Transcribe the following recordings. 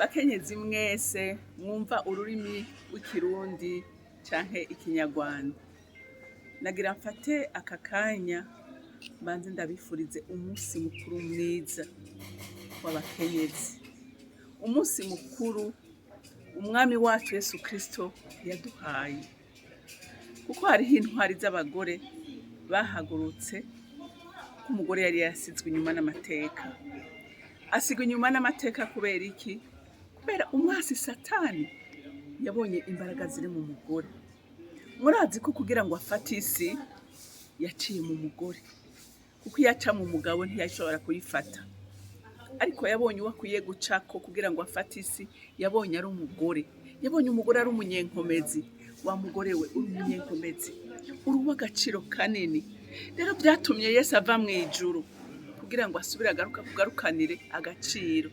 Bakenyezi mwese mwumva ururimi rw'ikirundi canke ikinyarwanda, nagira mfate aka kanya mbanze ndabifurize umunsi mukuru mwiza w'abakenyezi, umunsi mukuru umwami wacu Yesu Kristo yaduhaye, kuko hariho intwari z'abagore bahagurutse ko umugore yari yasizwe inyuma n'amateka. Asigwa inyuma n'amateka kubera iki? Kubera umwasi Satani yabonye imbaraga ziri mu mugore. Murazi ko kugira ngo afate isi yaciye mu mugore, kuko iyo aca mu mugabo ntiyashobora kuyifata, ariko yabonye uwo akwiye gucako kugira ngo afate isi, yabonye ari umugore. Yabonye umugore ari umunyenkomezi. Wa mugore we uri umunyenkomezi, uri uw'agaciro kanini. Rero byatumye Yesu ava mu ijuru kugira ngo asubire kugarukanire agaciro.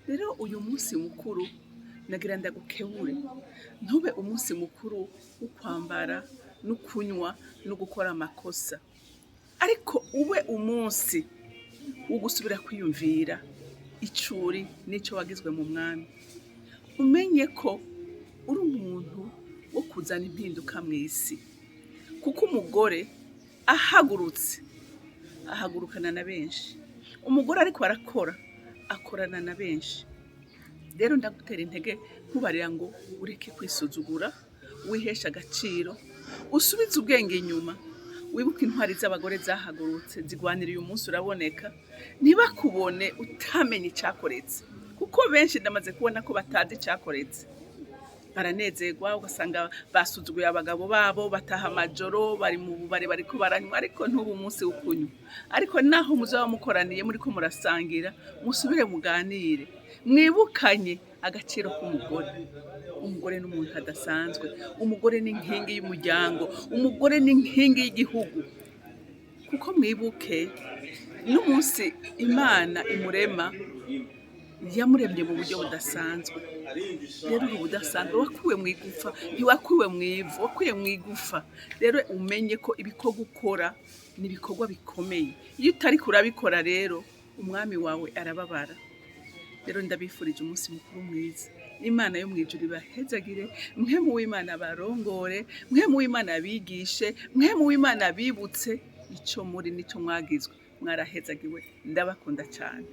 Rero uyu munsi mukuru nagira ndagukebure, ntube umunsi mukuru wo kwambara no kunywa no gukora amakosa, ariko ube umunsi wo gusubira kwiyumvira icuri n'ico wagizwe mu mwami. Umenye ko uri umuntu wo kuzana impinduka mw'isi, kuko umugore ahagurutse ahagurukana na benshi. Umugore ariko arakora akorana na benshi. Rero ndagutera intege nkubarira ngo ureke kwisuzugura, wihesha agaciro, usubize ubwenge inyuma, wibuke intwari z'abagore zahagurutse zigwanira uyu munsi uraboneka, ntibakubone utamenye icakoretse, kuko benshi ndamaze kubona ko batazi icakoretse. Baranezerwa ugasanga basuzuguye abagabo babo, bataha amajoro bari mu bubare bariko baranywa, ariko ntubu munsi ukunywa. Ariko naho muzaba mukoraniye muriko murasangira, musubire muganire, mwibukanye agaciro k'umugore. Umugore n'umuntu adasanzwe, umugore ni inkingi y'umuryango, umugore ni inkingi y'igihugu. Kuko mwibuke n'umunsi Imana imurema yamuremye mu buryo budasanzwe. Rero ubu budasanzwe wakuwe mu igufa, ntiwakuwe mu ivu, wakuye mu igufa. Rero umenye ko ibikorwa ukora ni ibikorwa bikomeye. Iyo utariko urabikora rero umwami wawe arababara. Rero ndabifurije umunsi mukuru mwiza. Imana yo mwijuru ibahezagire, mpwemu w'Imana barongore, mpwemu w'Imana abigishe, mpwemu w'Imana abibutse ico muri n'ico mwagizwe. Mwarahezagiwe, ndabakunda cyane.